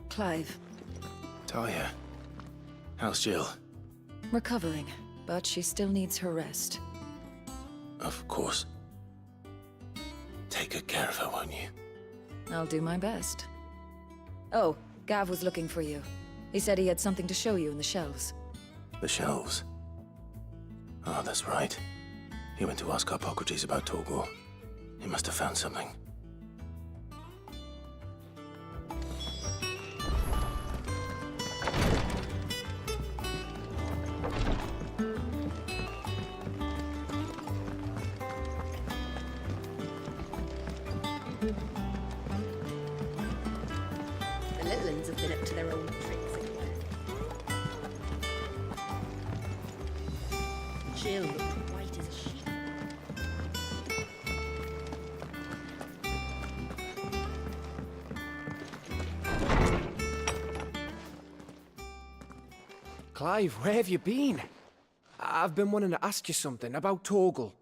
Clive. Talia. How's Jill? Recovering, but she still needs her rest. Of course. Take good care of her, won't you? I'll do my best. Oh, Gav was looking for you. He said he had something to show you in the shelves. The shelves. Oh, that's right. He went to ask Hippocrates about Torgal. He must have found something. The little ones have been up to their own tricks again. Jill looked white as a sheet. Clive, where have you been? I've been wanting to ask you something about Torgal.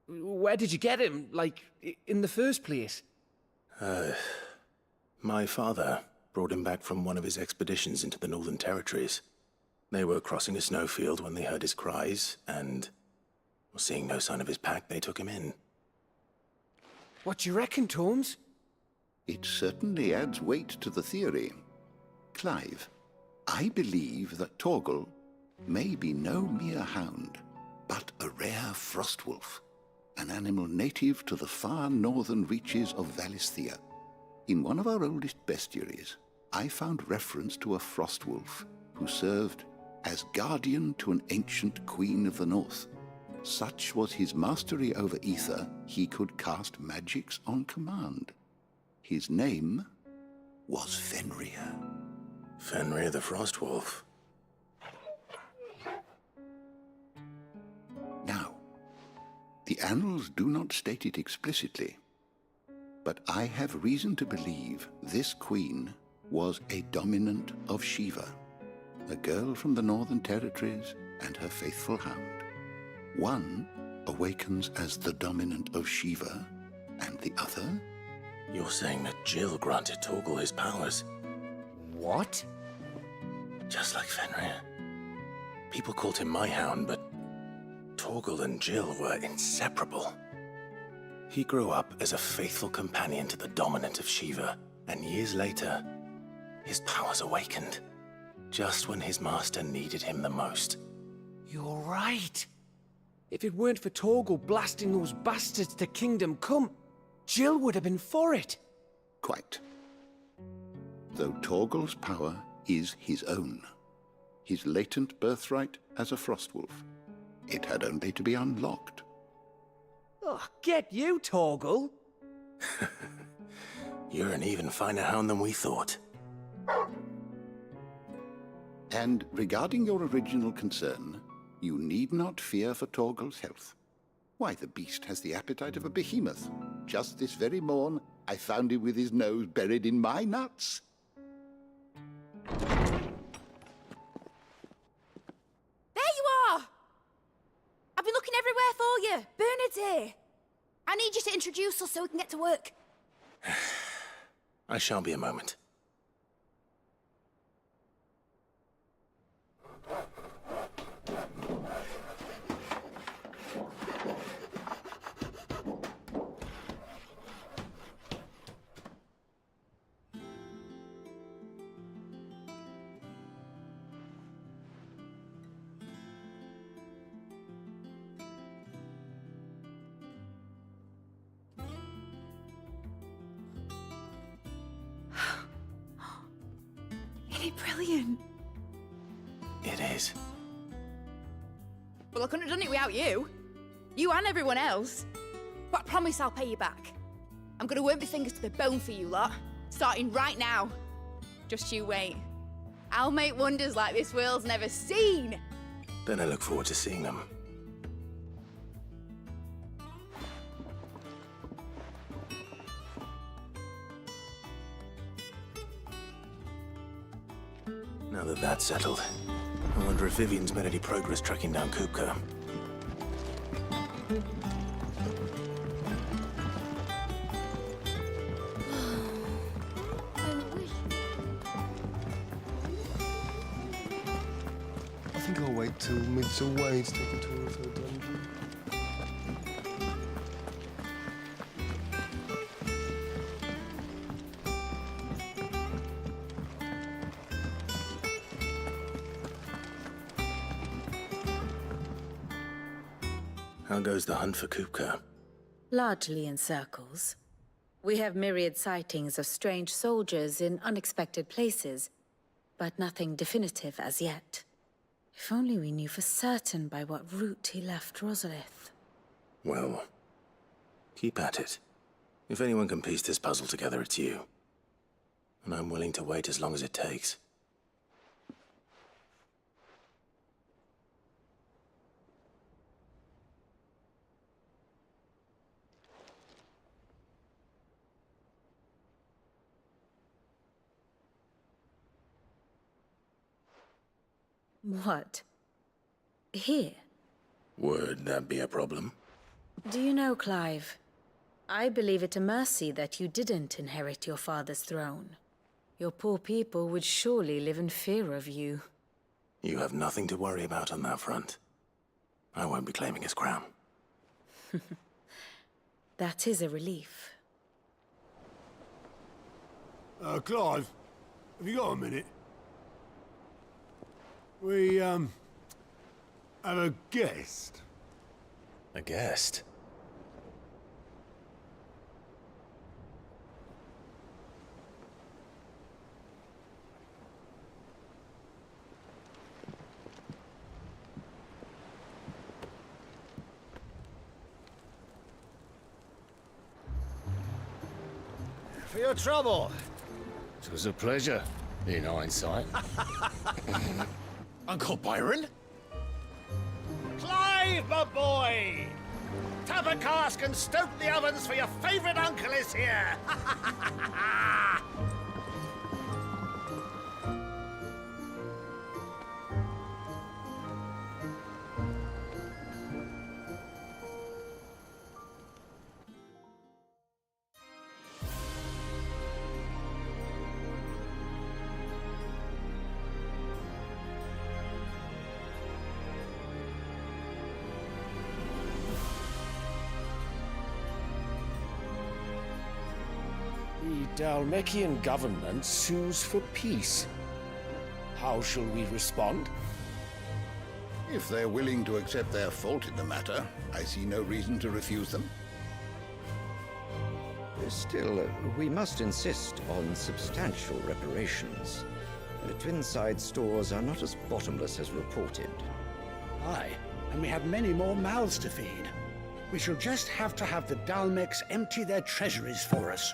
Where did you get him, like, in the first place? My father brought him back from one of his expeditions into the Northern Territories. They were crossing a snowfield when they heard his cries, and seeing no sign of his pack, they took him in. What do you reckon, Tomes? It certainly adds weight to the theory. Clive, I believe that Torgal may be no mere hound, but a rare frostwolf, an animal native to the far northern reaches of Valisthea. In one of our oldest bestiaries, I found reference to a frostwolf who served as guardian to an ancient queen of the north. Such was his mastery over ether, he could cast magics on command. His name was Fenrir. Fenrir the Frostwolf. Now, the annals do not state it explicitly, but I have reason to believe this queen was a dominant of Shiva, a girl from the Northern Territories and her faithful hound. One awakens as the dominant of Shiva, and the other? You're saying that Jill granted Torgal his powers? What? Just like Fenrir. People called him my hound, but Torgal and Jill were inseparable. He grew up as a faithful companion to the dominant of Shiva, and years later, his powers awakened, just when his master needed him the most. You're right. If it weren't for Torgal blasting those bastards to Kingdom Come, Jill would have been for it. Quite. Though Torgal's power is his own, his latent birthright as a frostwolf, it had only to be unlocked. Oh, get you, Torgal. You're an even finer hound than we thought. And regarding your original concern, you need not fear for Torgal's health. Why, the beast has the appetite of a behemoth. Just this very morn, I found him with his nose buried in my nuts. There you are! I've been looking everywhere for you. Bernard's here. I need you to introduce us so we can get to work. I shan't be a moment. Isn't it brilliant? It is. Well, I couldn't have done it without you. You and everyone else. But I promise I'll pay you back. I'm gonna work my fingers to the bone for you lot, starting right now. Just you wait. I'll make wonders like this world's never seen. Then I look forward to seeing them. Now that that's settled, I wonder if Vivian's made any progress tracking down Kupka. think I'll wait till mid's away to take a tour of her dungeon. How goes the hunt for Kupka? Largely in circles. We have myriad sightings of strange soldiers in unexpected places, but nothing definitive as yet. If only we knew for certain by what route he left Rosalith. Well, keep at it. If anyone can piece this puzzle together, it's you. And I'm willing to wait as long as it takes. What? Here? Would that be a problem? Do you know, Clive? I believe it a mercy that you didn't inherit your father's throne. Your poor people would surely live in fear of you. You have nothing to worry about on that front. I won't be claiming his crown. That is a relief. Clive, have you got a minute? We, have a guest. A guest? For your trouble. It was a pleasure, in hindsight. Uncle Byron? Clive, my boy! Tap a cask and stoke the ovens, for your favorite uncle is here! The Dalmekian government sues for peace. How shall we respond? If they're willing to accept their fault in the matter, I see no reason to refuse them. Still, we must insist on substantial reparations. The Twinside stores are not as bottomless as reported. Aye, and we have many more mouths to feed. We shall just have to have the Dalmecs empty their treasuries for us.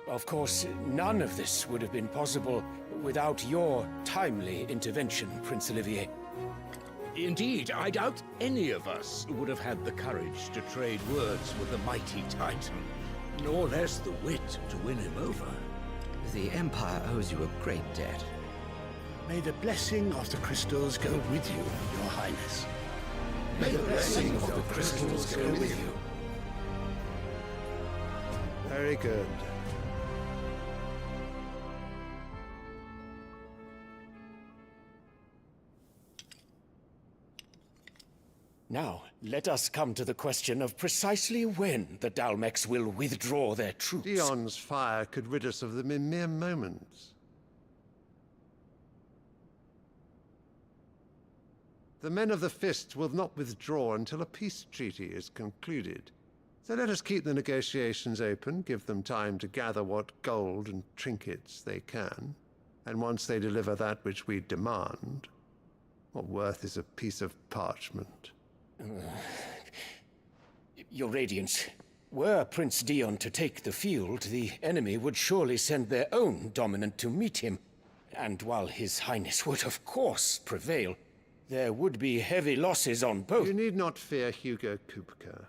Of course, none of this would have been possible without your timely intervention, Prince Olivier. Indeed, I doubt any of us would have had the courage to trade words with the mighty Titan, nor less the wit to win him over. The Empire owes you a great debt. May the blessing of the crystals go with you, Your Highness. May the blessing of the crystals go with you. Very good. Now, let us come to the question of precisely when the Dalmecs will withdraw their troops. Dion's fire could rid us of them in mere moments. The men of the Fist will not withdraw until a peace treaty is concluded. So let us keep the negotiations open, give them time to gather what gold and trinkets they can, and once they deliver that which we demand, what worth is a piece of parchment? Your Radiance, were Prince Dion to take the field, the enemy would surely send their own dominant to meet him. And while His Highness would of course prevail, there would be heavy losses on both. You need not fear Hugo Kupka.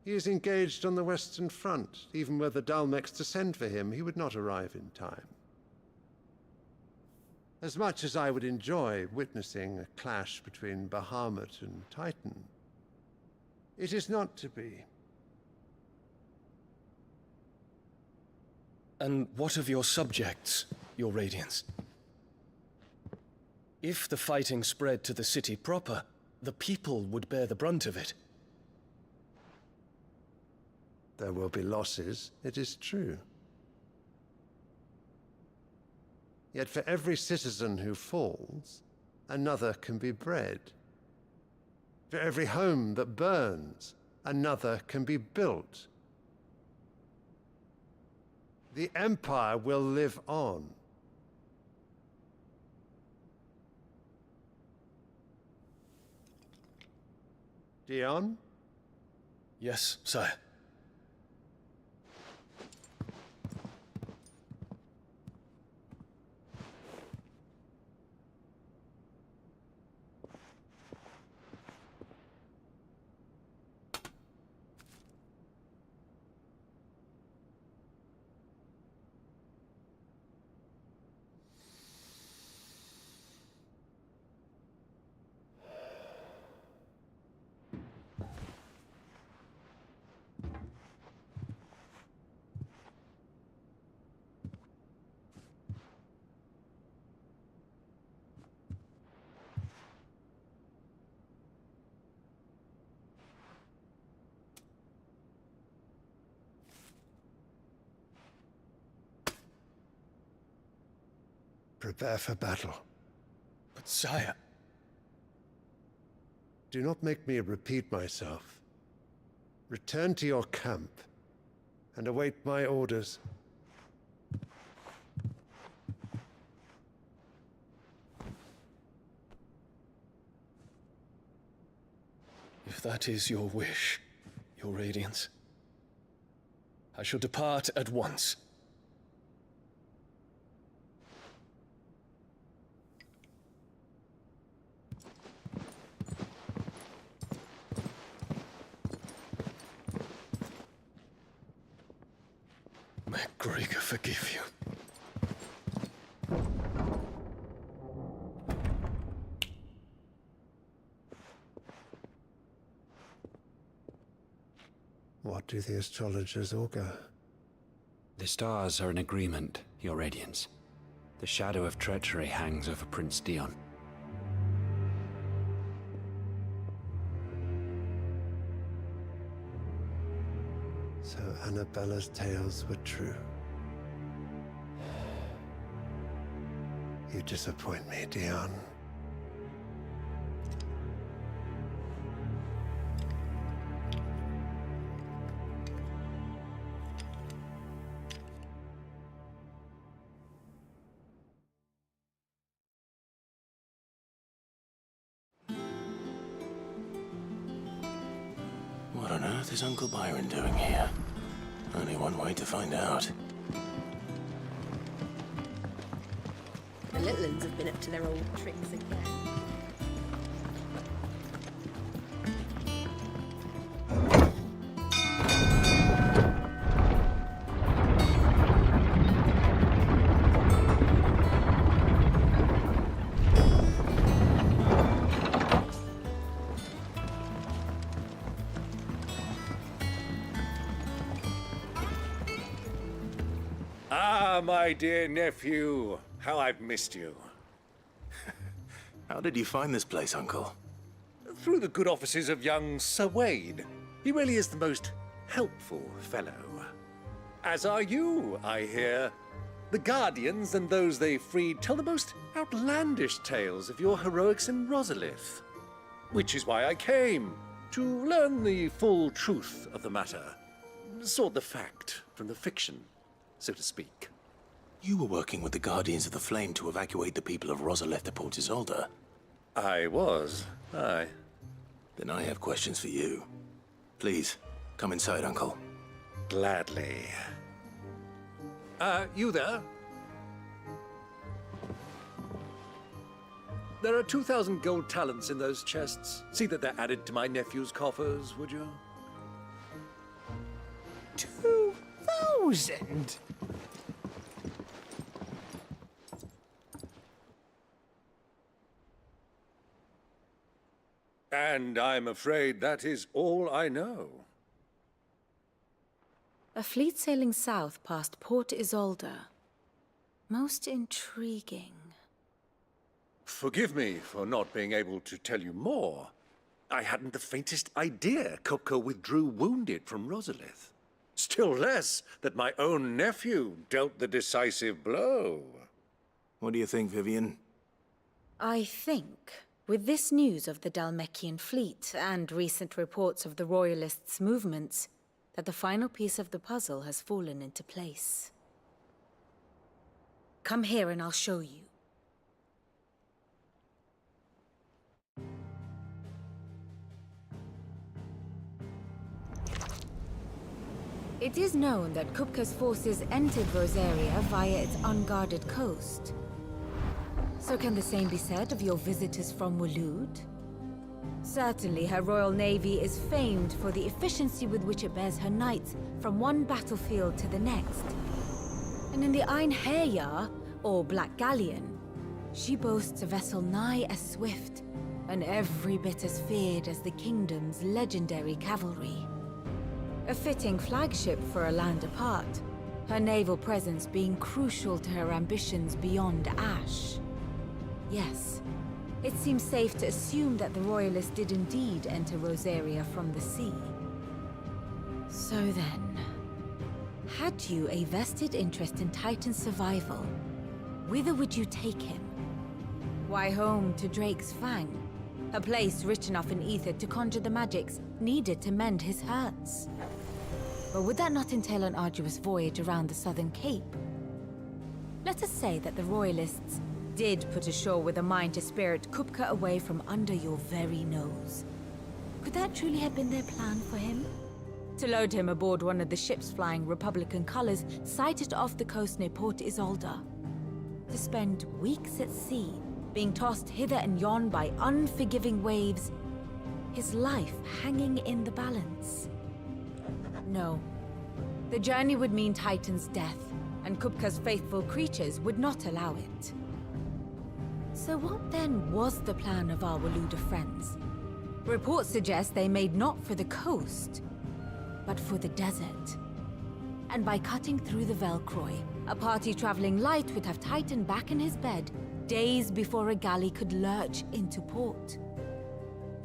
He is engaged on the Western Front. Even were the Dalmecs to send for him, he would not arrive in time. As much as I would enjoy witnessing a clash between Bahamut and Titan, it is not to be. And what of your subjects, your Radiance? If the fighting spread to the city proper, the people would bear the brunt of it. There will be losses, it is true. Yet for every citizen who falls, another can be bred. For every home that burns, another can be built. The Empire will live on. Dion? Yes, sire. Prepare for battle. But sire... Do not make me repeat myself. Return to your camp and await my orders. If that is your wish, your Radiance, I shall depart at once. May Gregor forgive you. What do the astrologers augur? The stars are in agreement, Your Radiance. The shadow of treachery hangs over Prince Dion. So Annabella's tales were true. You disappoint me, Dion. What on earth is Uncle Byron doing here? Only one way to find out. The little ones have been up to their old tricks again. Ah, my dear nephew. How I've missed you. How did you find this place, Uncle? Through the good offices of young Sir Wayne. He really is the most helpful fellow. As are you, I hear. The Guardians and those they freed tell the most outlandish tales of your heroics in Rosalith. Which is why I came, to learn the full truth of the matter. Sort the fact from the fiction, so to speak. You were working with the Guardians of the Flame to evacuate the people of Rosalith to Port Isolde. I was, aye. Then I have questions for you. Please, come inside, Uncle. Gladly. You there? There are 2,000 gold talents in those chests. See that they're added to my nephew's coffers, would you? 2,000? And I'm afraid that is all I know. A fleet sailing south past Port Isolde. Most intriguing. Forgive me for not being able to tell you more. I hadn't the faintest idea Kupka withdrew wounded from Rosalith. Still less that my own nephew dealt the decisive blow. What do you think, Vivian? I think, with this news of the Dhalmekian fleet and recent reports of the Royalists' movements, that the final piece of the puzzle has fallen into place. Come here and I'll show you. It is known that Kupka's forces entered Rosaria via its unguarded coast. So can the same be said of your visitors from Waloed? Certainly, her Royal Navy is famed for the efficiency with which it bears her knights from one battlefield to the next. And in the Einherjar, or Black Galleon, she boasts a vessel nigh as swift and every bit as feared as the kingdom's legendary cavalry. A fitting flagship for a land apart, her naval presence being crucial to her ambitions beyond Ash. Yes, it seems safe to assume that the Royalists did indeed enter Rosaria from the sea. So then, had you a vested interest in Titan's survival, whither would you take him? Why, home to Drake's Fang, a place rich enough in ether to conjure the magics needed to mend his hurts. But would that not entail an arduous voyage around the southern cape? Let us say that the Royalists did put ashore with a mind to spirit Kupka away from under your very nose. Could that truly have been their plan for him? To load him aboard one of the ships flying Republican colors sighted off the coast near Port Isolde? To spend weeks at sea, being tossed hither and yon by unforgiving waves, his life hanging in the balance? No. The journey would mean Titan's death, and Kupka's faithful creatures would not allow it. So what then was the plan of our Waluda friends? Reports suggest they made not for the coast, but for the desert. And by cutting through the Velcroy, a party traveling light would have Titan back in his bed days before a galley could lurch into port.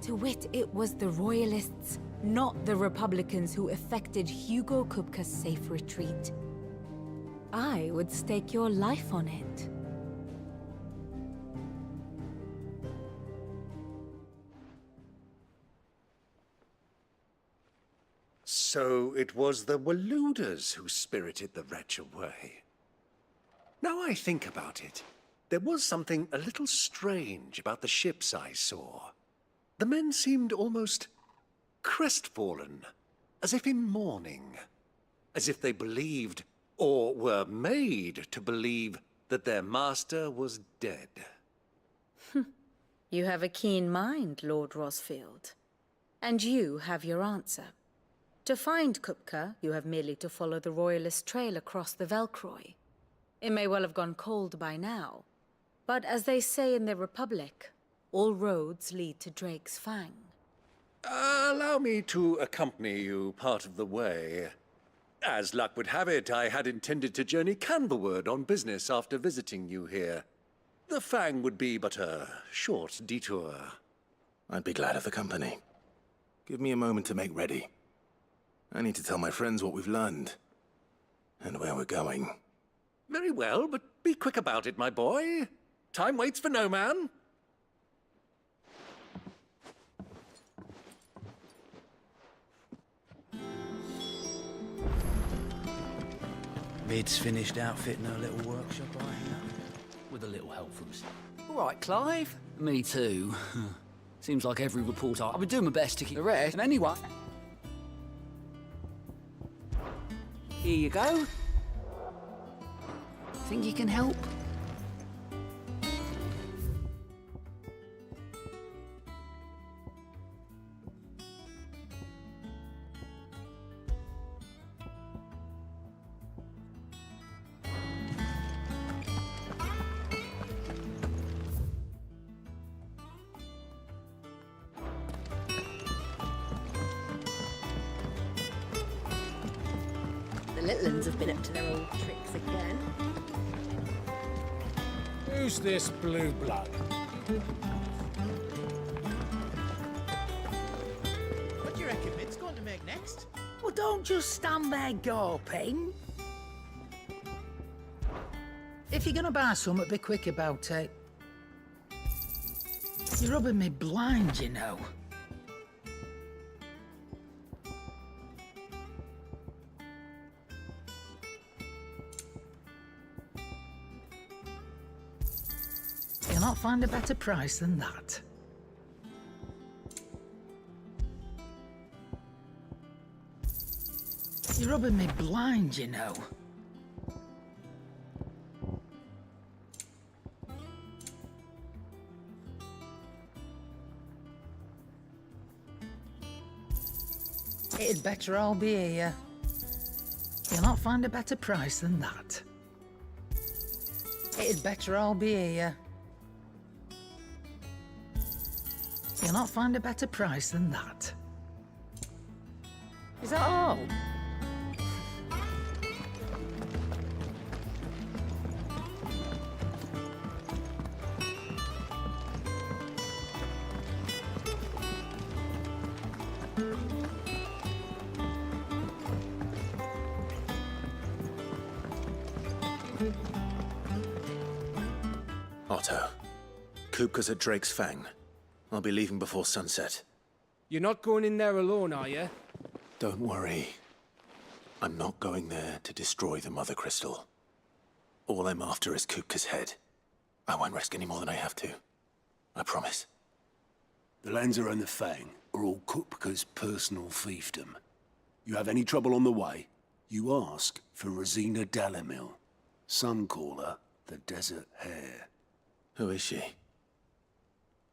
To wit, it was the Royalists, not the Republicans, who effected Hugo Kupka's safe retreat. I would stake your life on it. So it was the Waludas who spirited the wretch away. Now I think about it, there was something a little strange about the ships I saw. The men seemed almost crestfallen, as if in mourning, as if they believed, or were made to believe, that their master was dead. You have a keen mind, Lord Rosfield. And you have your answer. To find Kupka, you have merely to follow the Royalist trail across the Velcroy. It may well have gone cold by now, but as they say in the Republic, all roads lead to Drake's Fang. Allow me to accompany you part of the way. As luck would have it, I had intended to journey Canberward on business after visiting you here. The Fang would be but a short detour. I'd be glad of the company. Give me a moment to make ready. I need to tell my friends what we've learned, and where we're going. Very well, but be quick about it, my boy. Time waits for no man. Mid's finished outfitting her little workshop right now. With a little help from... All right, Clive. Me too. Seems like every report I've been doing my best to keep the rest. And anyway... Here you go. Think you can help? little ones have been up to their old tricks again. Who's this blue blood? What do you reckon Mid's going to make next? Well, don't just stand there gawping. If you're gonna buy something, be quick about it. You're rubbing me blind, you know. You'll not find a better price than that. You're rubbing me blind, you know. It'd better all be here. You'll not find a better price than that. It'd better all be here. You'll not find a better price than that. Is that all? Otto, Kupka's at Drake's Fang. I'll be leaving before sunset. You're not going in there alone, are you? Don't worry. I'm not going there to destroy the Mother Crystal. All I'm after is Kupka's head. I won't risk any more than I have to. I promise. The Lanza and the Fang are all Kupka's personal fiefdom. You have any trouble on the way, you ask for Rosina Dalamil. Some call her the Desert Hare. Who is she?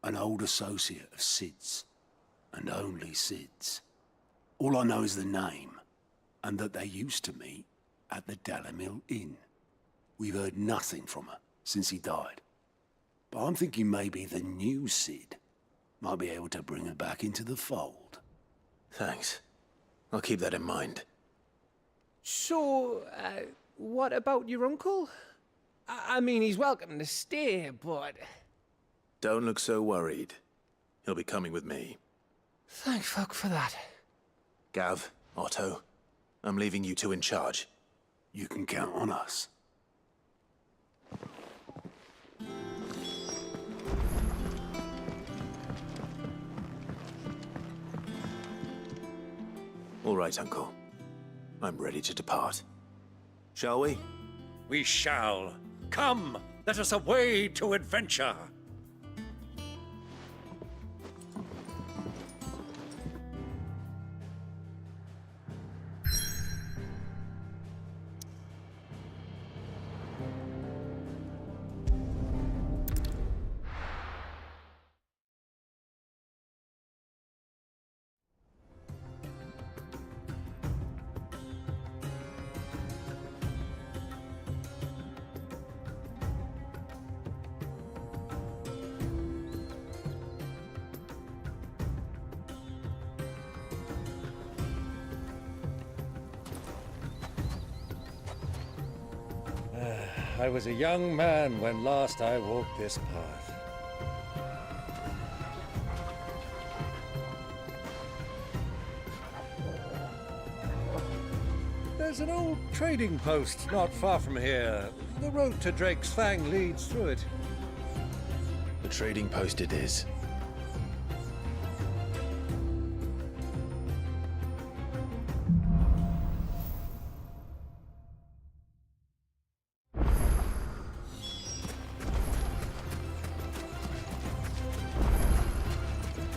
An old associate of Sid's, and only Sid's. All I know is the name, and that they used to meet at the Dalamil Inn. We've heard nothing from her since he died. But I'm thinking maybe the new Sid might be able to bring her back into the fold. Thanks. I'll keep that in mind. So, what about your uncle? I mean, he's welcome to stay, but... Don't look so worried. He'll be coming with me. Thank fuck for that. Gav, Otto, I'm leaving you two in charge. You can count on us. All right, Uncle. I'm ready to depart. Shall we? We shall. Come, let us away to adventure. I was a young man when last I walked this path. There's an old trading post not far from here. The road to Drake's Fang leads through it. The trading post it is.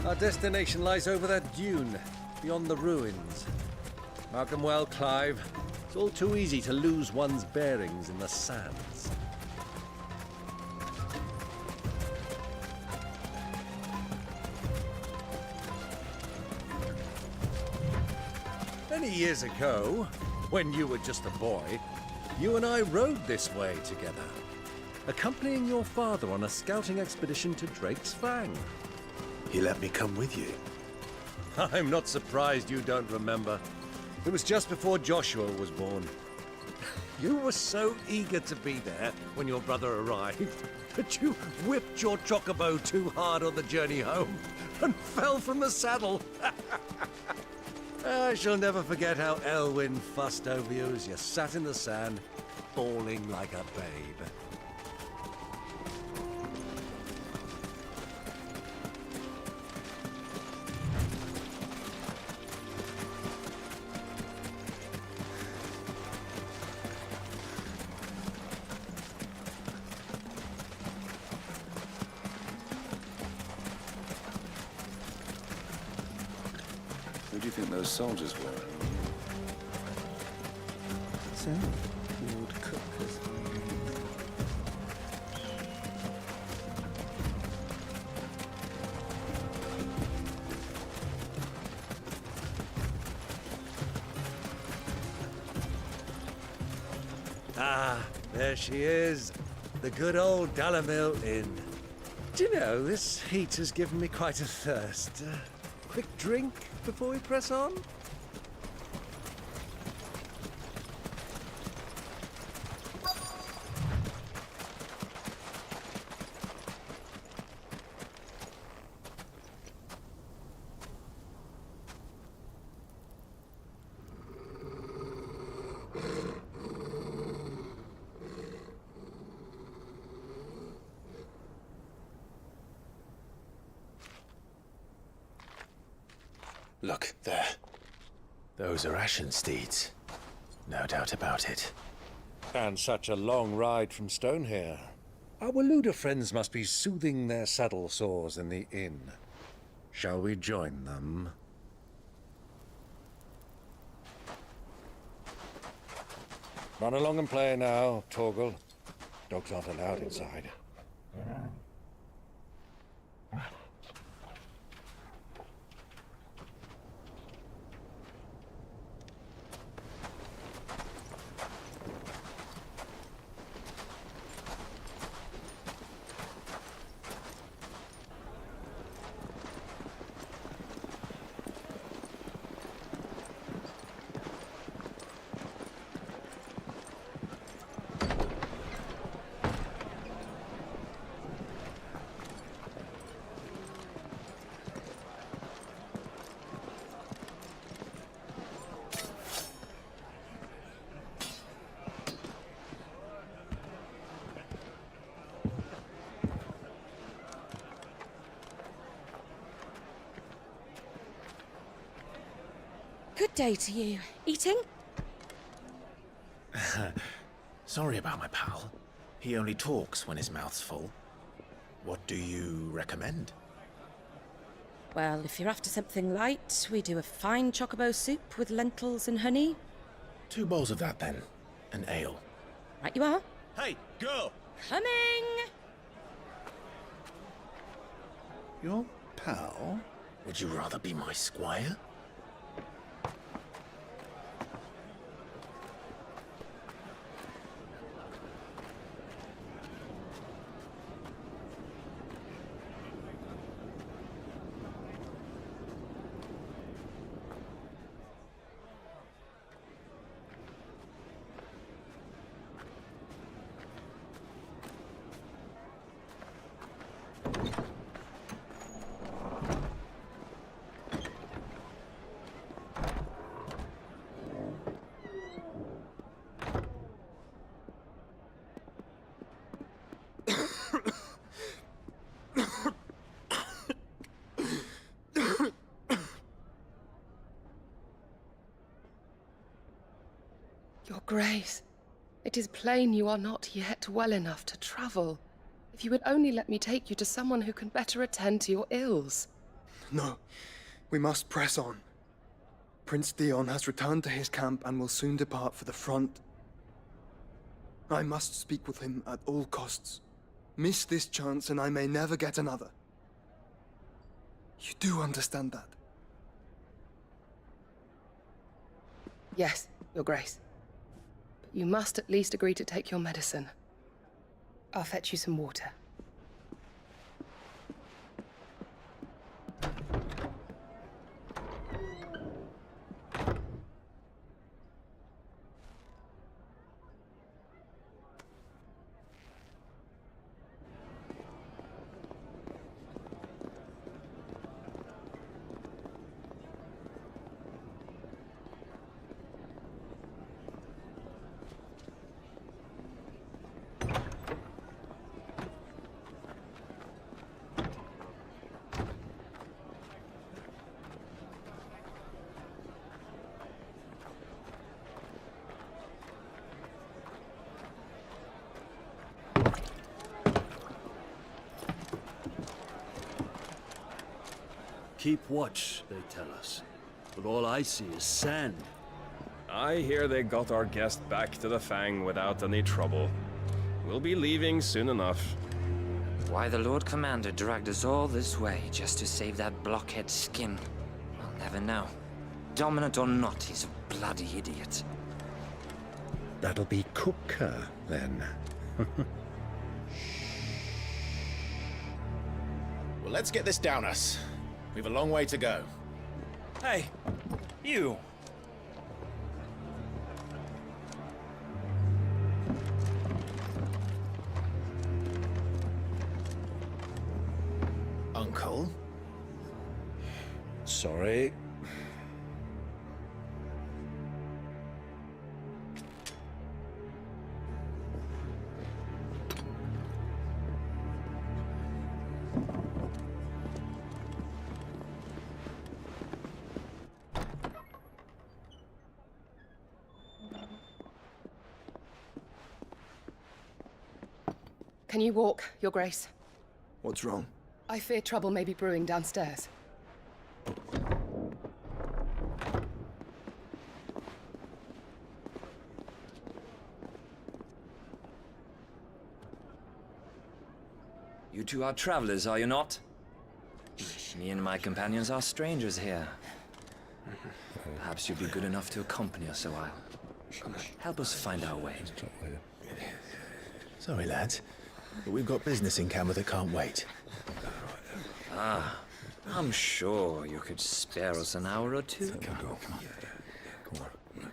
Our destination lies over that dune, beyond the ruins. Mark 'em well, Clive. It's all too easy to lose one's bearings in the sands. Many years ago, when you were just a boy, you and I rode this way together, accompanying your father on a scouting expedition to Drake's Fang. He let me come with you. I'm not surprised you don't remember. It was just before Joshua was born. You were so eager to be there when your brother arrived that you whipped your chocobo too hard on the journey home and fell from the saddle. I shall never forget how Elwyn fussed over you as you sat in the sand, bawling like a babe. Who do you think those soldiers were? So, Lord Cookers. Ah, there she is. The good old Dalamil Inn. Do you know, this heat has given me quite a thirst. Quick drink before we press on? Look, there. Those are Ashen steeds. No doubt about it. And such a long ride from Stonehair. Our Luda friends must be soothing their saddle sores in the inn. Shall we join them? Run along and play now, Torgal. Dogs aren't allowed inside. Good day to you. Eating? Sorry about my pal. He only talks when his mouth's full. What do you recommend? Well, if you're after something light, we do a fine chocobo soup with lentils and honey. 2 bowls of that, then. An ale. Right you are. Hey, girl! Coming! Your pal? Would you rather be my squire? Your Grace, it is plain you are not yet well enough to travel. If you would only let me take you to someone who can better attend to your ills. No, we must press on. Prince Dion has returned to his camp and will soon depart for the front. I must speak with him at all costs. Miss this chance and I may never get another. You do understand that? Yes, Your Grace. But you must at least agree to take your medicine. I'll fetch you some water. keep watch, they tell us. But all I see is sand. I hear they got our guest back to the Fang without any trouble. We'll be leaving soon enough. Why the Lord Commander dragged us all this way just to save that blockhead skin, I'll never know. Dominant or not, he's a bloody idiot. That'll be Cooker, then. Well, let's get this down us. We've a long way to go. Hey, you! Uncle? Sorry. Can you walk, Your Grace? What's wrong? I fear trouble may be brewing downstairs. You two are travelers, are you not? Me and my companions are strangers here. Perhaps you'd be good enough to accompany us a while. Help us find our way. Sorry, lads, but we've got business in camera that can't wait. Ah, I'm sure you could spare us an hour or two. Come on.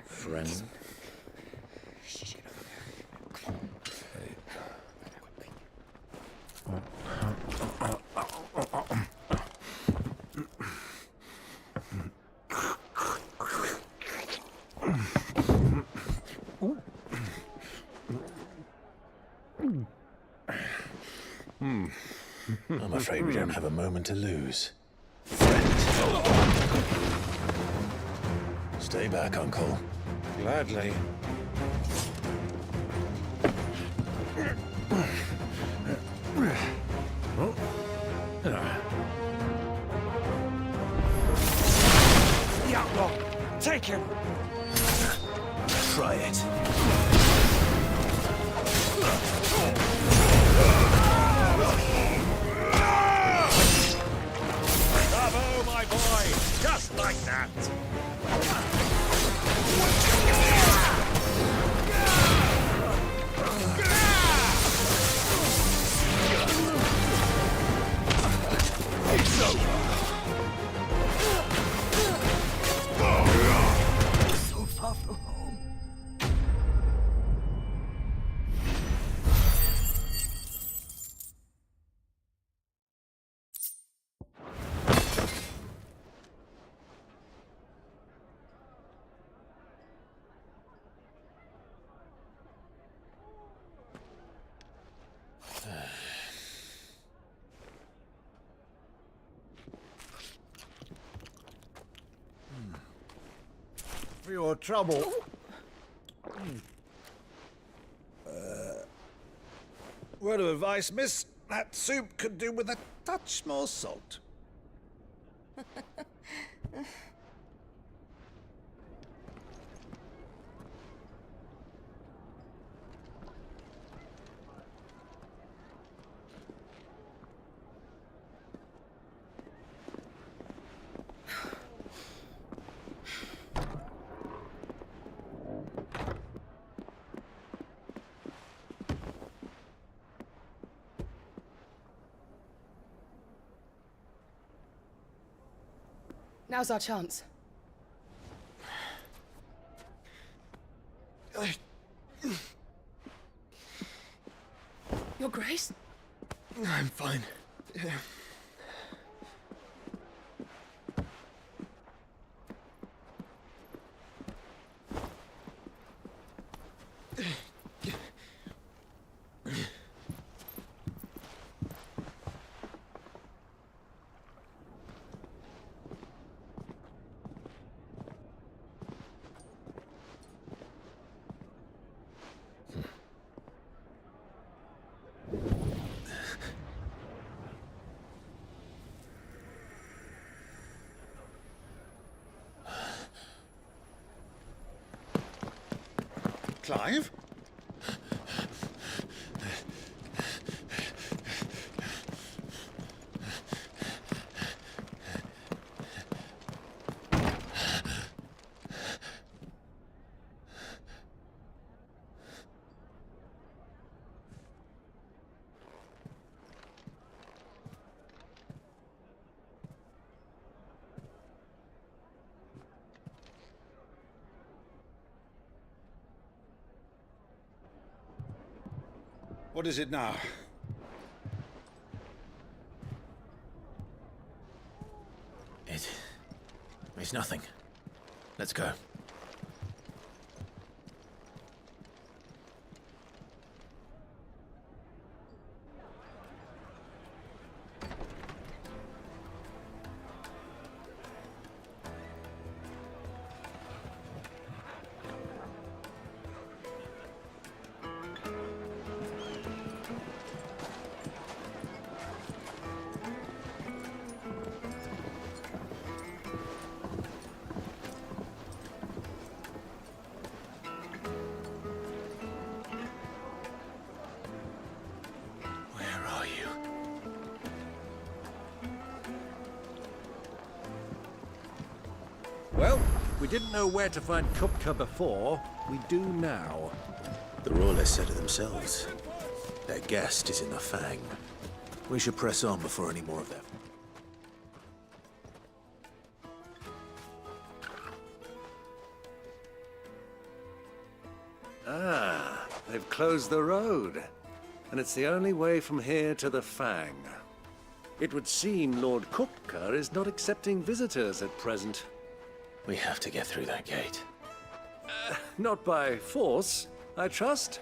Friend. I'm afraid we don't have a moment to lose. Stay back, Uncle. Gladly. The outlaw! Take him! Try it. Bravo, my boy! Just like that! It's over. So far from home. For your trouble. Word of advice, miss. That soup could do with a touch more salt. Now's our chance. Your Grace? I'm fine. Clive? What is it now? It's nothing. Let's go. Well, we didn't know where to find Kupka before. We do now. The Royalists said it themselves. Their guest is in the Fang. We should press on before any more of them. Ah, they've closed the road. And it's the only way from here to the Fang. It would seem Lord Kupka is not accepting visitors at present. We have to get through that gate. Not by force, I trust.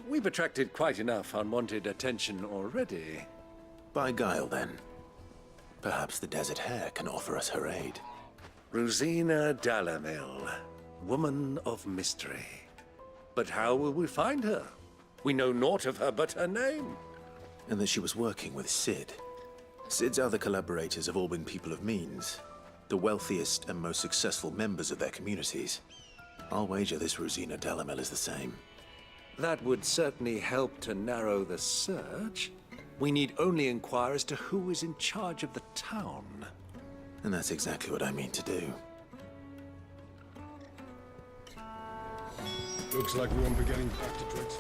We've attracted quite enough unwanted attention already. By guile, then. Perhaps the Desert Hare can offer us her aid. Rosina Dalamil, woman of mystery. But how will we find her? We know naught of her but her name. And that she was working with Sid. Sid's other collaborators have all been people of means. The wealthiest and most successful members of their communities. I'll wager this Rosina Dalamel is the same. That would certainly help to narrow the search. We need only inquire as to who is in charge of the town. And that's exactly what I mean to do. Looks like we won't be getting back to Drex.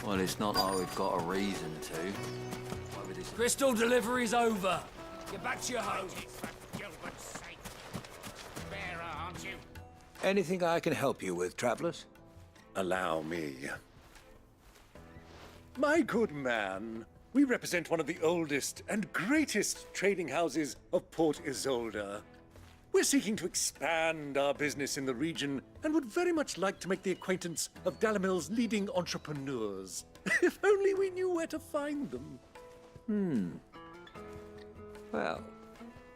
Well, it's not like we've got a reason to. Crystal delivery's over. Get back to your home. Anything I can help you with, travelers? Allow me. My good man, we represent one of the oldest and greatest trading houses of Port Isolde. We're seeking to expand our business in the region and would very much like to make the acquaintance of Dalamil's leading entrepreneurs. If only we knew where to find them. Well,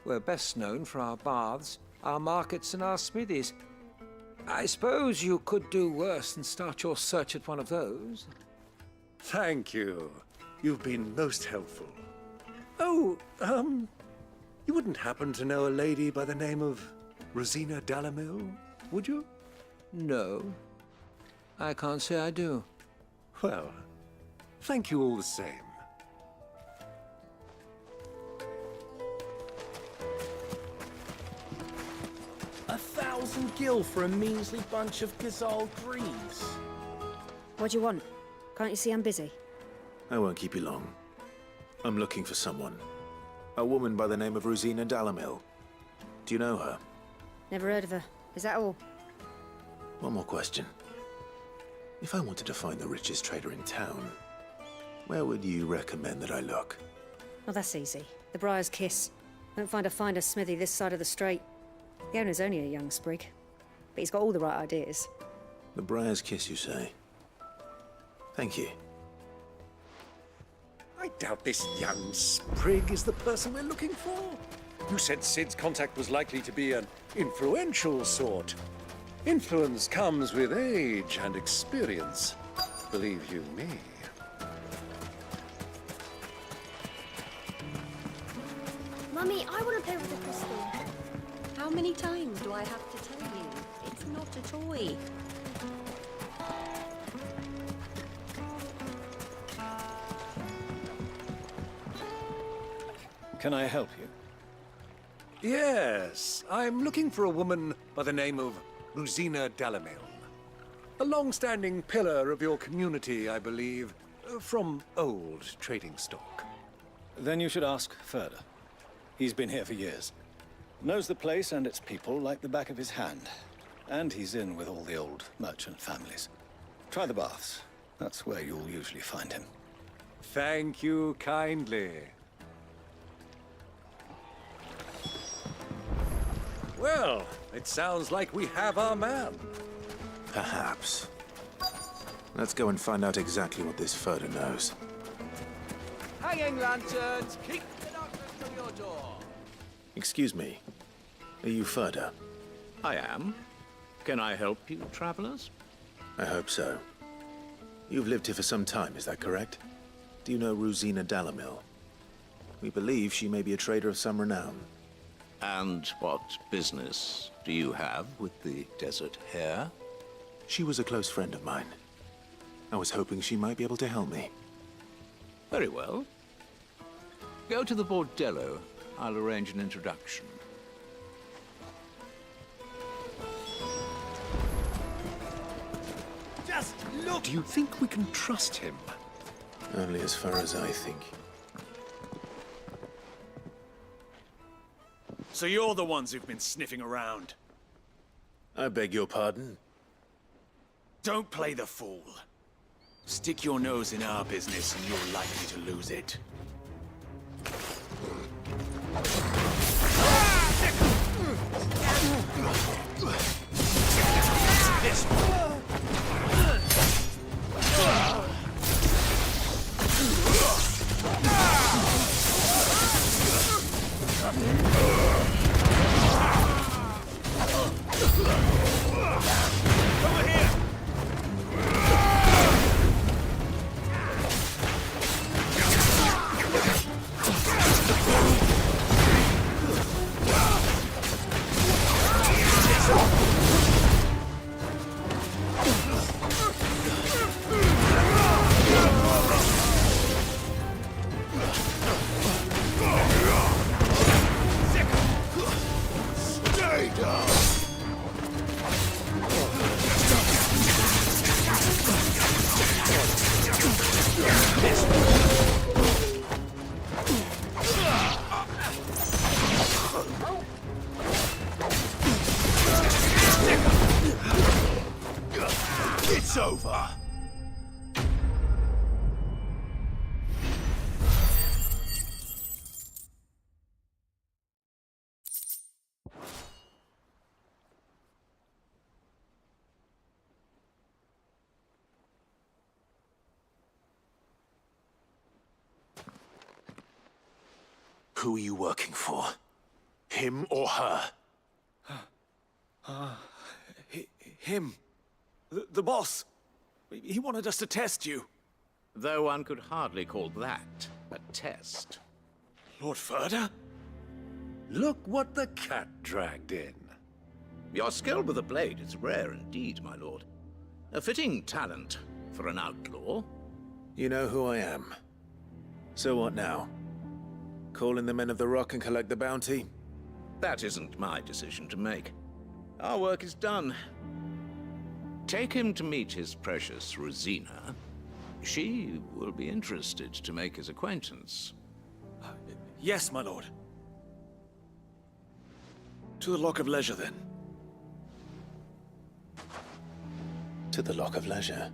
we're best known for our baths, our markets, and our smithies. I suppose you could do worse than start your search at one of those. Thank you. You've been most helpful. Oh, you wouldn't happen to know a lady by the name of Rosina Dalamil, would you? No. I can't say I do. Well, thank you all the same. $1,000 for a measly bunch of Gazal greaves. What do you want? Can't you see I'm busy? I won't keep you long. I'm looking for someone. A woman by the name of Rosina Dalamil. Do you know her? Never heard of her. Is that all? One more question. If I wanted to find the richest trader in town, where would you recommend that I look? Well, that's easy. The Briar's Kiss. Won't find a finer smithy this side of the strait. The owner's only a young sprig, but he's got all the right ideas. The Briar's Kiss, you say? Thank you. I doubt this young sprig is the person we're looking for. You said Sid's contact was likely to be an influential sort. Influence comes with age and experience. Believe you me. Mummy, I want to play with the crystal. How How many times do I have to tell you? It's not a toy. Can I help you? Yes, I'm looking for a woman by the name of Rosina Dalamiln. A long-standing pillar of your community, I believe, from old trading stock. Then you should ask Ferda. He's been here for years. Knows the place and its people like the back of his hand. And he's in with all the old merchant families. Try the baths. That's where you'll usually find him. Thank you kindly. Well, it sounds like we have our man. Perhaps. Let's go and find out exactly what this Ferda knows. Hanging lanterns, keep the darkness from your door. Excuse me. Are you Ferda? I am. Can I help you, travelers? I hope so. You've lived here for some time, is that correct? Do you know Rosina Dalamiln? We believe she may be a trader of some renown. And what business do you have with the desert hare? She was a close friend of mine. I was hoping she might be able to help me. Very well. Go to the bordello. I'll arrange an introduction. Just look! Do you think we can trust him? Only as far as I think. So you're the ones who've been sniffing around. I beg your pardon? Don't play the fool. Stick your nose in our business and you're likely to lose it. This over here! Stay down! It's over. Who are you working for? Him or her? Him. The boss. He wanted us to test you. Though one could hardly call that a test. Lord Ferda? Look what the cat dragged in. Your skill with a blade is rare indeed, my lord. A fitting talent for an outlaw. You know who I am. So what now? Call in the men of the Rock and collect the bounty? That isn't my decision to make. Our work is done. Take him to meet his precious Rosina. She will be interested to make his acquaintance. Yes, my lord. To the Lock of Leisure, then. To the Lock of Leisure.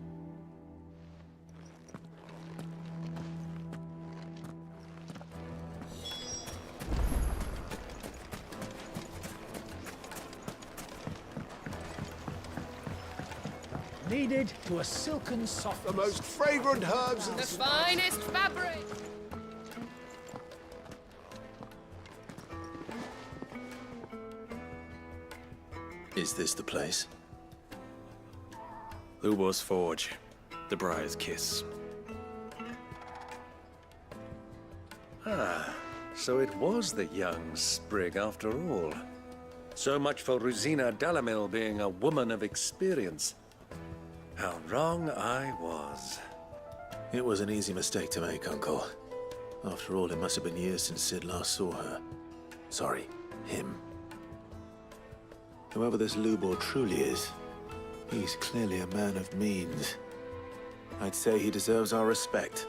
Kneaded to a silken soft. The most fragrant herbs and The finest fabric! Is this the place? Lubo's Forge. The Briar's Kiss. Ah, so it was the young sprig after all. So much for Rosina Delamil being a woman of experience. How wrong I was. It was an easy mistake to make, Uncle. After all, it must have been years since Sid last saw her. Sorry, him. Whoever this Lubor truly is, he's clearly a man of means. I'd say he deserves our respect.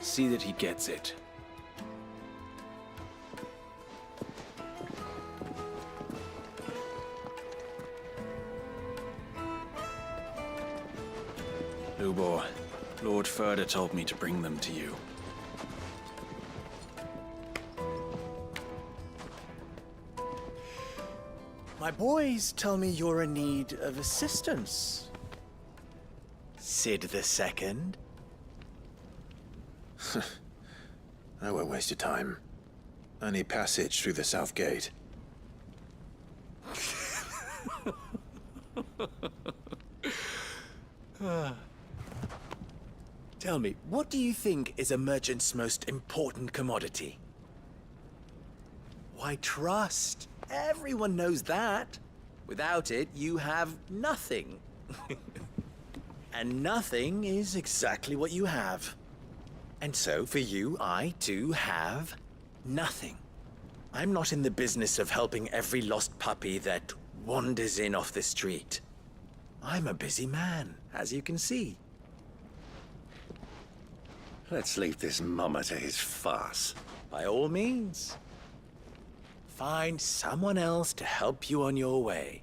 See that he gets it. Lubor, Lord Furder told me to bring them to you. My boys tell me you're in need of assistance. Sid the Second. I won't waste your time. I need passage through the south gate. Tell me, what do you think is a merchant's most important commodity? Why, trust. Everyone knows that. Without it, you have nothing. And nothing is exactly what you have. And so, for you, I, too, have nothing. I'm not in the business of helping every lost puppy that wanders in off the street. I'm a busy man, as you can see. Let's leave this mummer to his farce. By all means. Find someone else to help you on your way.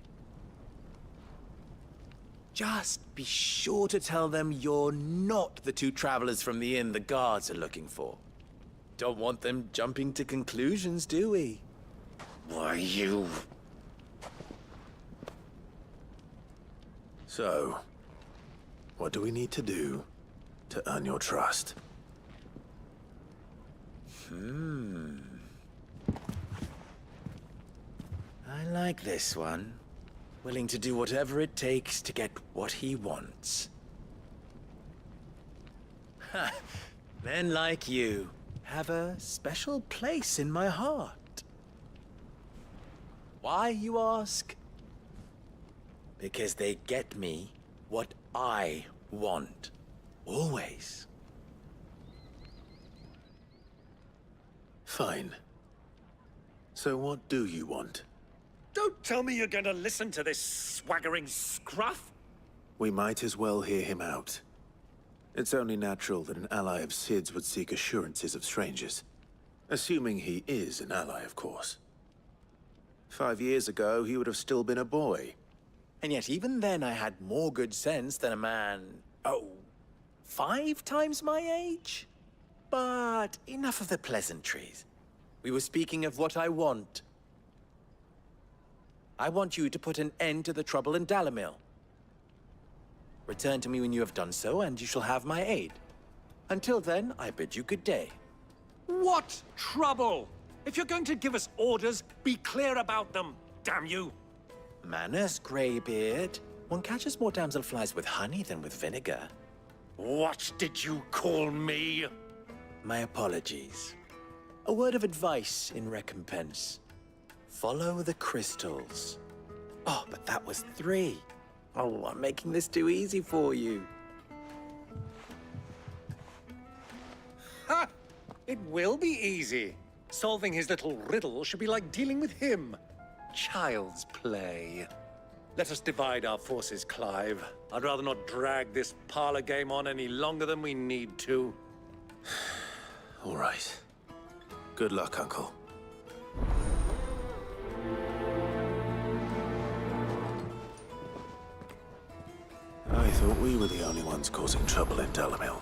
Just be sure to tell them you're not the two travelers from the inn the guards are looking for. Don't want them jumping to conclusions, do we? Why, you... So, what do we need to do to earn your trust? I like this one. Willing to do whatever it takes to get what he wants. Ha! Men like you have a special place in my heart. Why, you ask? Because they get me what I want. Always. Fine. So what do you want? Don't tell me you're going to listen to this swaggering scruff! We might as well hear him out. It's only natural that an ally of Sid's would seek assurances of strangers. Assuming he is an ally, of course. 5 years ago, he would have still been a boy. And yet even then I had more good sense than a man, 5 times my age? But enough of the pleasantries. We were speaking of what I want. I want you to put an end to the trouble in Dalamil. Return to me when you have done so, and you shall have my aid. Until then, I bid you good day. What trouble? If you're going to give us orders, be clear about them, damn you! Manners, Greybeard. One catches more damselflies with honey than with vinegar. What did you call me? My apologies. A word of advice in recompense. Follow the crystals. Oh, but that was 3. Oh, I'm making this too easy for you. Ha! It will be easy. Solving his little riddle should be like dealing with him. Child's play. Let us divide our forces, Clive. I'd rather not drag this parlor game on any longer than we need to. All right. Good luck, Uncle. I thought we were the only ones causing trouble in Dalamil.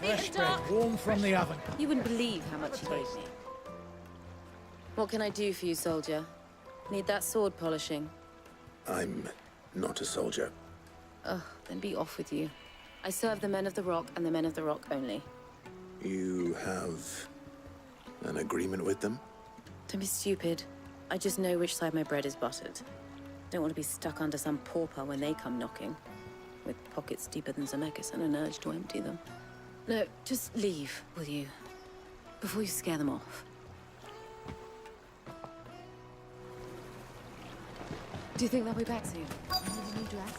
Fresh bread, warm from the oven. You wouldn't believe how much he gave me. What can I do for you, soldier? Need that sword polishing? I'm not a soldier. Ugh, then be off with you. I serve the men of the Rock and the men of the Rock only. You have an agreement with them? Don't be stupid. I just know which side my bread is buttered. Don't want to be stuck under some pauper when they come knocking, with pockets deeper than Zemeckis and an urge to empty them. No, just leave, will you? Before you scare them off. Do you think they'll be back soon? I need a new dress.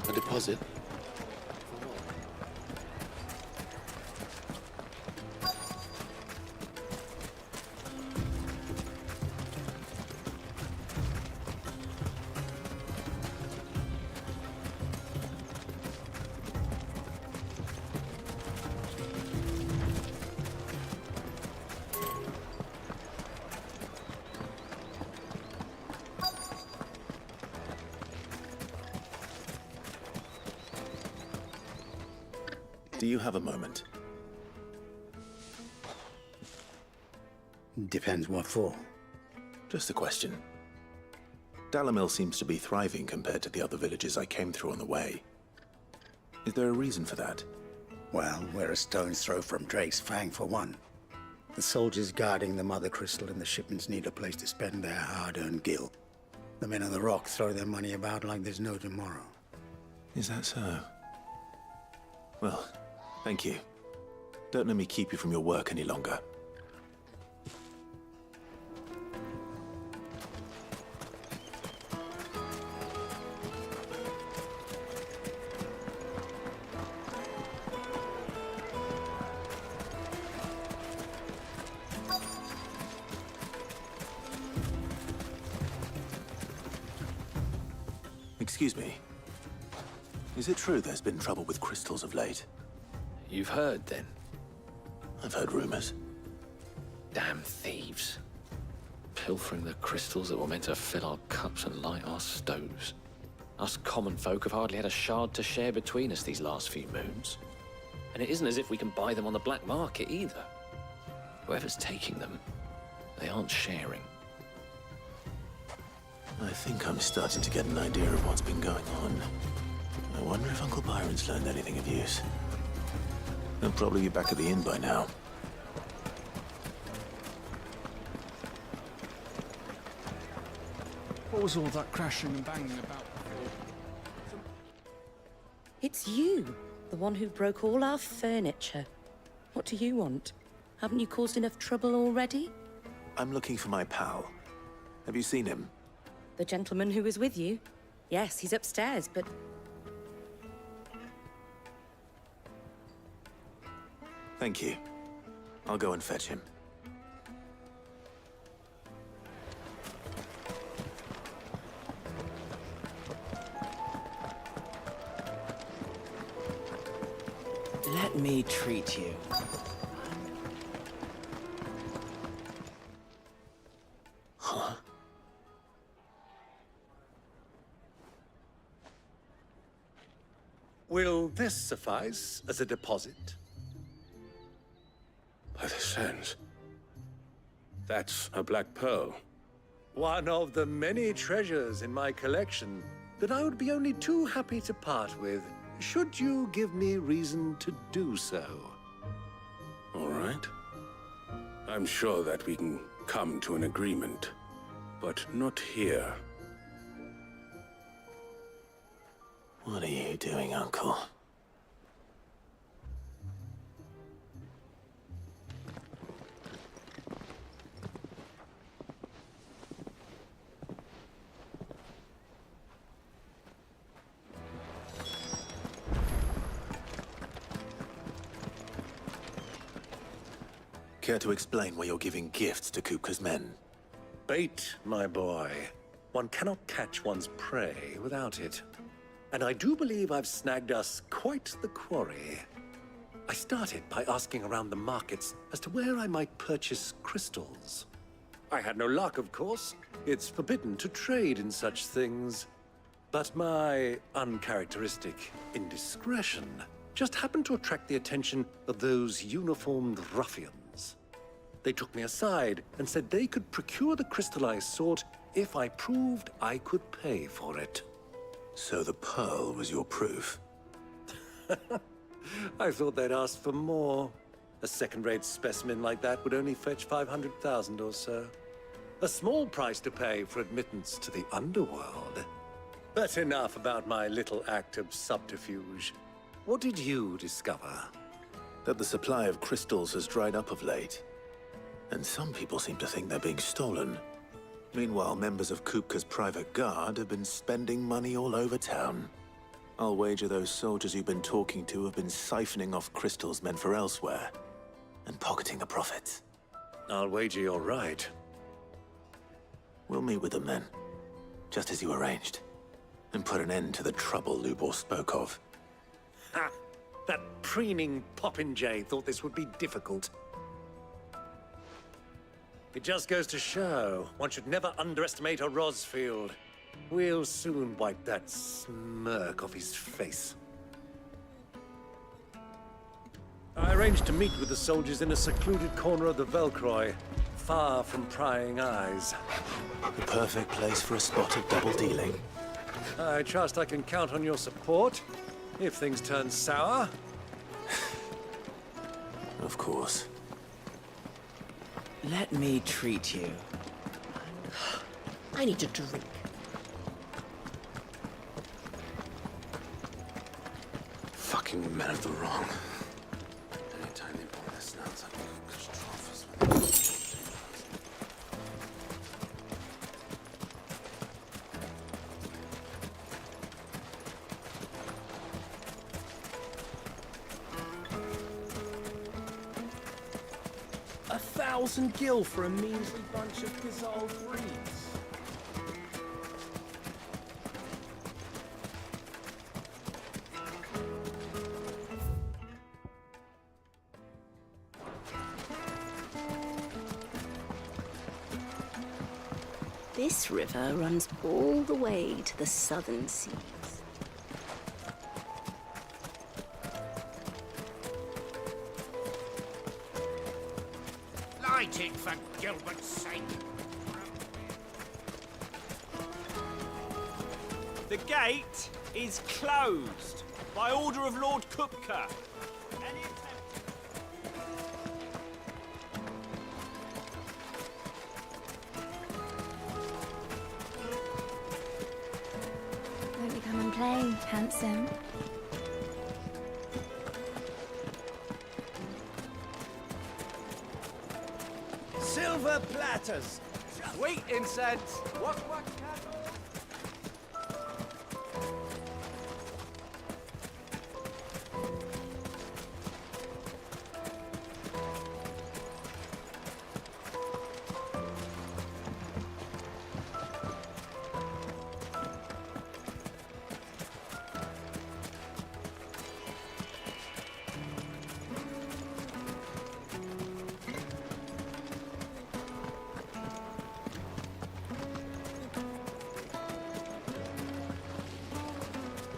A deposit? Do you have a moment? Depends what for. Just a question. Dalamil seems to be thriving compared to the other villages I came through on the way. Is there a reason for that? Well, we're a stone's throw from Drake's Fang, for one. The soldiers guarding the Mother Crystal and the shipments need a place to spend their hard-earned gil. The men of the Rock throw their money about like there's no tomorrow. Is that so? Well, thank you. Don't let me keep you from your work any longer. Excuse me. Is it true there's been trouble with crystals of late? You've heard, then? I've heard rumors. Damn thieves. Pilfering the crystals that were meant to fill our cups and light our stoves. Us common folk have hardly had a shard to share between us these last few moons. And it isn't as if we can buy them on the black market, either. Whoever's taking them, they aren't sharing. I think I'm starting to get an idea of what's been going on. I wonder if Uncle Byron's learned anything of use. He'll probably be back at the inn by now. What was all that crashing and banging about before? It's you, the one who broke all our furniture. What do you want? Haven't you caused enough trouble already? I'm looking for my pal. Have you seen him? The gentleman who was with you? Yes, he's upstairs, but... Thank you. I'll go and fetch him. Let me treat you. Huh? Will this suffice as a deposit? By the sands. That's a black pearl. One of the many treasures in my collection that I would be only too happy to part with, should you give me reason to do so. All right. I'm sure that we can come to an agreement, but not here. What are you doing, Uncle? Care to explain why you're giving gifts to Kupka's men? Bait, my boy. One cannot catch one's prey without it. And I do believe I've snagged us quite the quarry. I started by asking around the markets as to where I might purchase crystals. I had no luck, of course. It's forbidden to trade in such things. But my uncharacteristic indiscretion just happened to attract the attention of those uniformed ruffians. They took me aside and said they could procure the crystal I sought if I proved I could pay for it. So the pearl was your proof? I thought they'd asked for more. A second-rate specimen like that would only fetch 500,000 or so. A small price to pay for admittance to the underworld. But enough about my little act of subterfuge. What did you discover? That the supply of crystals has dried up of late. And some people seem to think they're being stolen. Meanwhile, members of Kupka's private guard have been spending money all over town. I'll wager those soldiers you've been talking to have been siphoning off crystals meant for elsewhere, and pocketing the profits. I'll wager you're right. We'll meet with them then, just as you arranged, and put an end to the trouble Lubor spoke of. Ha! That preening popinjay thought this would be difficult. It just goes to show, one should never underestimate a Rosfield. We'll soon wipe that smirk off his face. I arranged to meet with the soldiers in a secluded corner of the Velcroy, far from prying eyes. The perfect place for a spot of double dealing. I trust I can count on your support, if things turn sour. Of course. Let me treat you. I need a drink. Fucking men of the wrong. Anytime they pull their snouts up, catastrophes. $1,000 gil for a measly bunch of Gazal breeds. This river runs all the way to the southern seas. Light it, for Gilbert's sake. The gate is closed by order of Lord Kupka. Any attempt... Won't you come and play, handsome? Silver platters, sweet incense, what candles?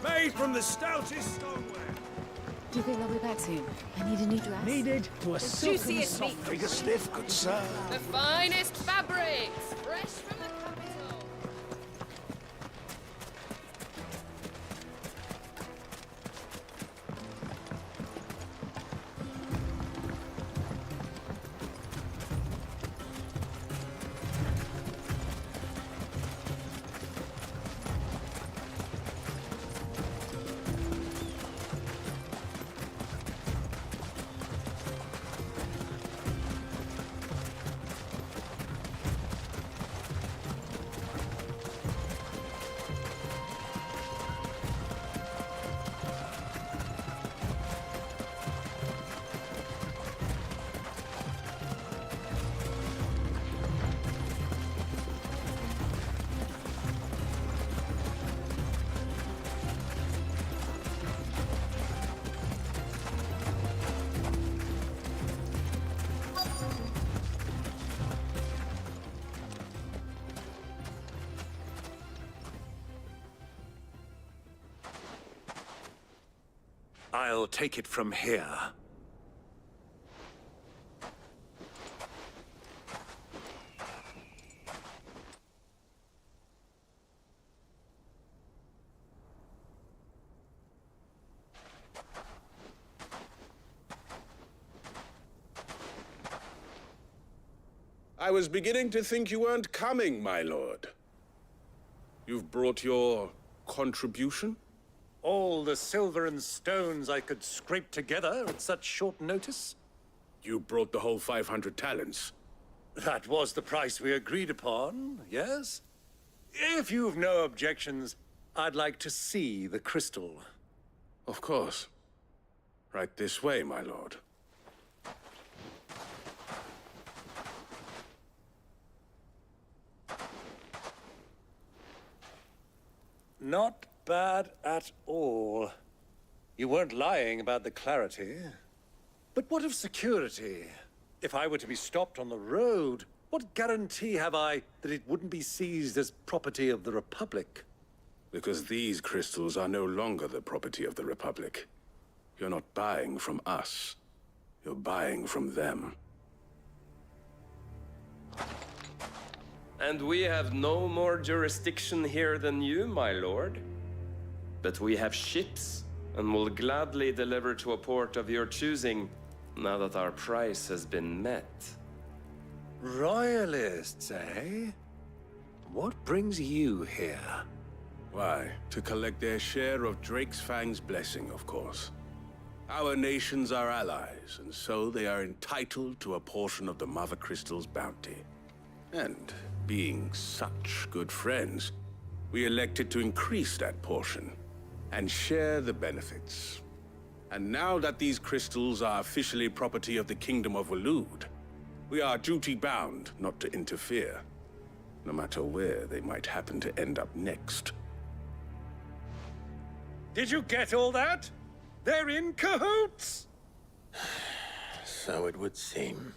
Made from the stoutest stoneware. Do you think they'll be back soon? I need a new dress. Needed to a silken juiciest meat. soft figure stiff, good sir. The finest fabrics, fresh from the capital. I'll take it from here. I was beginning to think you weren't coming, my lord. You've brought your contribution? All the silver and stones I could scrape together at such short notice? You brought the whole 500 talents. That was the price we agreed upon, yes? If you've no objections, I'd like to see the crystal. Of course. Right this way, my lord. Not bad at all. You weren't lying about the clarity. But what of security? If I were to be stopped on the road, what guarantee have I that it wouldn't be seized as property of the Republic? Because these crystals are no longer the property of the Republic. You're not buying from us. You're buying from them. And we have no more jurisdiction here than you, my lord. But we have ships, and will gladly deliver to a port of your choosing, now that our price has been met. Royalists, eh? What brings you here? Why, to collect their share of Drake's Fang's blessing, of course. Our nations are allies, and so they are entitled to a portion of the Mother Crystal's bounty. And being such good friends, we elected to increase that portion and share the benefits. And now that these crystals are officially property of the Kingdom of Waloed, we are duty-bound not to interfere, no matter where they might happen to end up next. Did you get all that? They're in cahoots! So it would seem.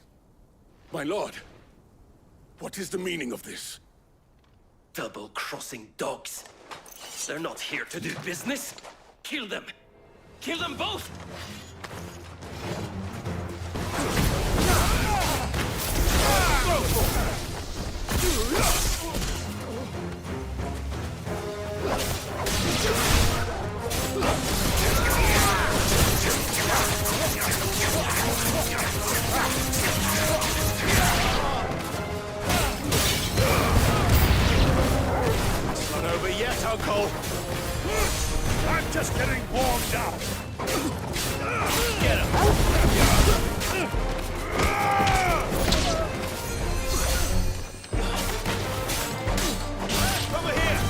My lord, what is the meaning of this? Double-crossing dogs. They're not here to do business. Kill them! Kill them both! It's not over yet, Uncle. I'm just getting warmed up. Get him. Over here.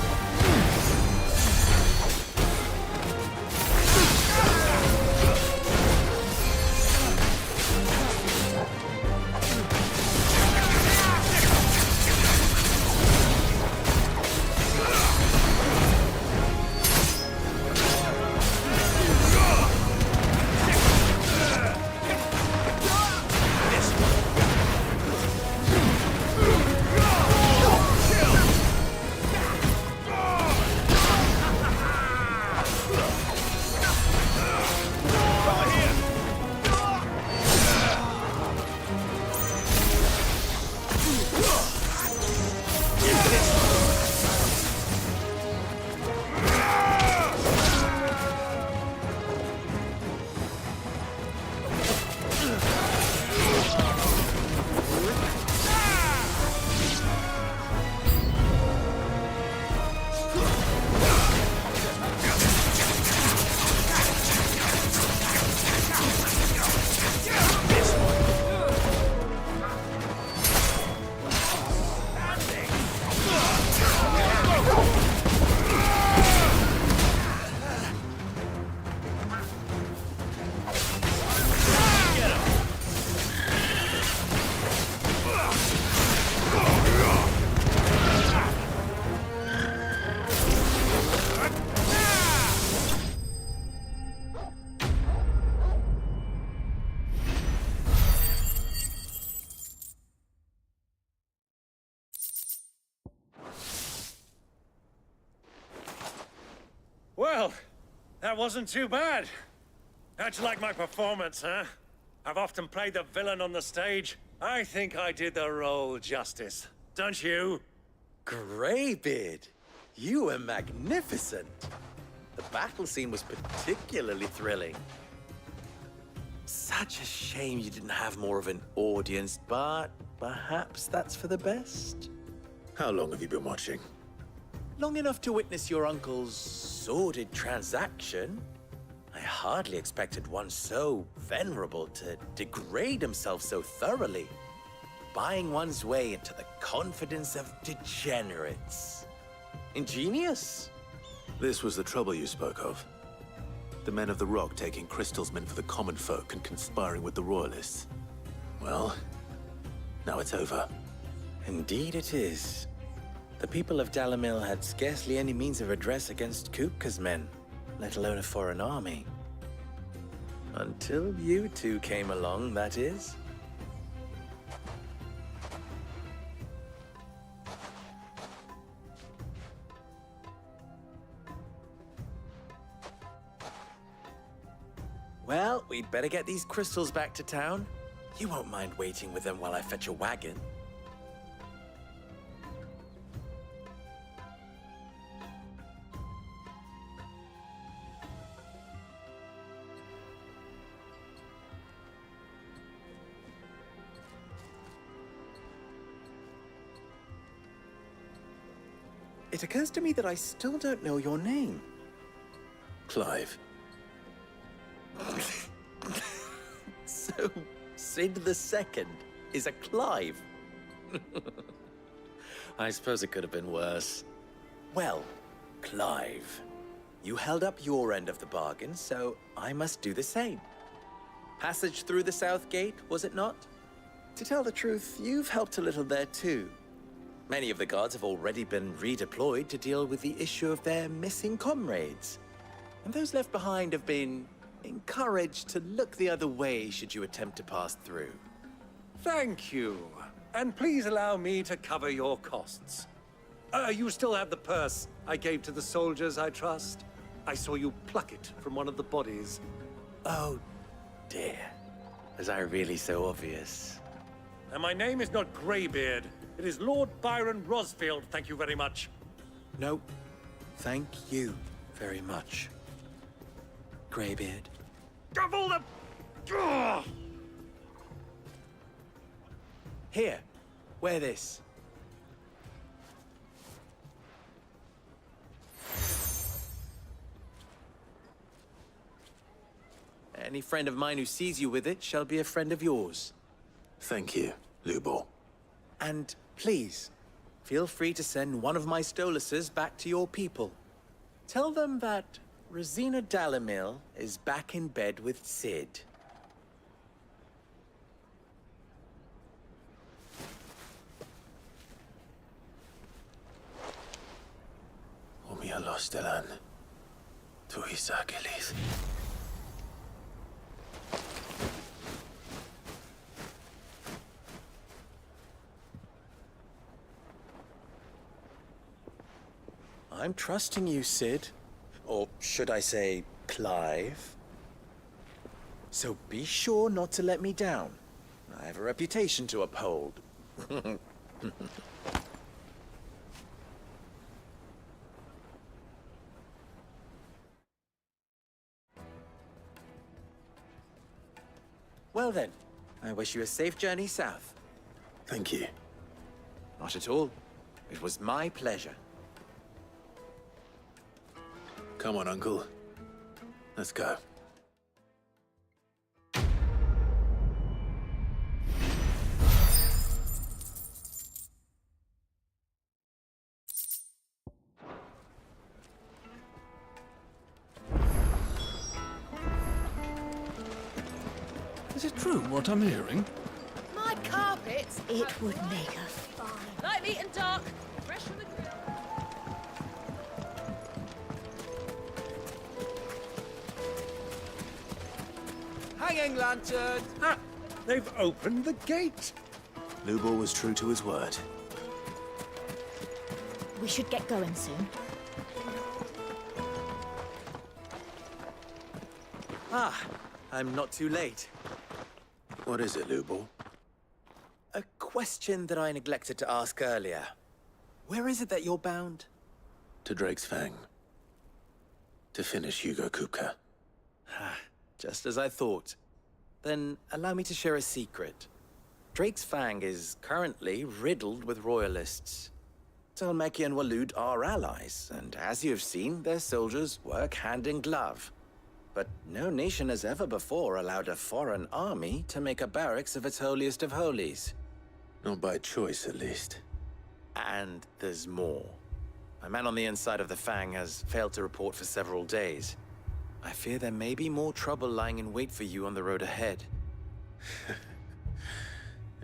Well, that wasn't too bad. How'd you like my performance, huh? I've often played the villain on the stage. I think I did the role justice. Don't you? Greybeard, you were magnificent. The battle scene was particularly thrilling. Such a shame you didn't have more of an audience, but perhaps that's for the best. How long have you been watching? Long enough to witness your uncle's sordid transaction. I hardly expected one so venerable to degrade himself so thoroughly, buying one's way into the confidence of degenerates. Ingenious. This was the trouble you spoke of. The men of the Rock taking crystals meant for the common folk and conspiring with the Royalists. Well, now it's over. Indeed it is. The people of Dalamil had scarcely any means of redress against Kupka's men, let alone a foreign army. Until you two came along, that is. Well, we'd better get these crystals back to town. You won't mind waiting with them while I fetch a wagon. It occurs to me that I still don't know your name. Clive. So, Sid the Second is a Clive? I suppose it could have been worse. Well, Clive, you held up your end of the bargain, so I must do the same. Passage through the South Gate, was it not? To tell the truth, you've helped a little there too. Many of the guards have already been redeployed to deal with the issue of their missing comrades. And those left behind have been encouraged to look the other way should you attempt to pass through. Thank you. And please allow me to cover your costs. You still have the purse I gave to the soldiers, I trust? I saw you pluck it from one of the bodies. Oh, dear. Was I really so obvious? And my name is not Greybeard. It is Lord Byron Rosfield, thank you very much. No, thank you very much, Greybeard. Of all the... Ugh! Here, wear this. Any friend of mine who sees you with it shall be a friend of yours. Thank you, Lubor. And please, feel free to send one of my Stoluses back to your people. Tell them that Rosina Dalamil is back in bed with Sid. Umialos Delan. Tuisa Gilis. I'm trusting you, Sid. Or should I say, Clive? So be sure not to let me down. I have a reputation to uphold. Well then, I wish you a safe journey south. Thank you. Not at all. It was my pleasure. Come on, Uncle. Let's go. Is it true what I'm hearing? My carpets! It would make us fine. Light, meat and dark. Fresh from the grill. Hanging lantern! Ah! They've opened the gate! Lubor was true to his word. We should get going soon. Ah, I'm not too late. What is it, Lubor? A question that I neglected to ask earlier. Where is it that you're bound? To Drake's Fang. To finish Hugo Kupka. Just as I thought. Then allow me to share a secret. Drake's Fang is currently riddled with royalists. Talmeki and Walud are allies, and as you've seen, their soldiers work hand in glove. But no nation has ever before allowed a foreign army to make a barracks of its holiest of holies. Not by choice, at least. And there's more. A man on the inside of the Fang has failed to report for several days. I fear there may be more trouble lying in wait for you on the road ahead.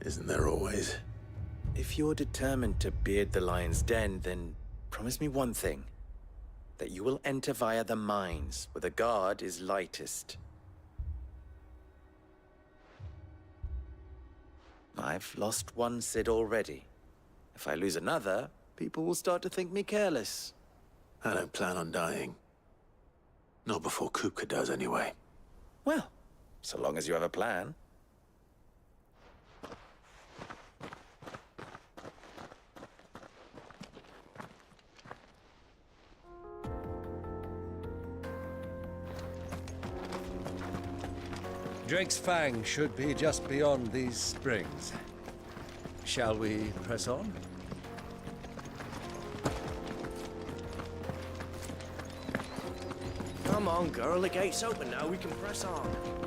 Isn't there always? If you're determined to beard the lion's den, then promise me one thing. That you will enter via the mines, where the guard is lightest. I've lost one Cid already. If I lose another, people will start to think me careless. I don't plan on dying. Not before Kupka does, anyway. Well, so long as you have a plan. Drake's Fang should be just beyond these springs. Shall we press on? Come on, girl. The gate's open now. We can press on.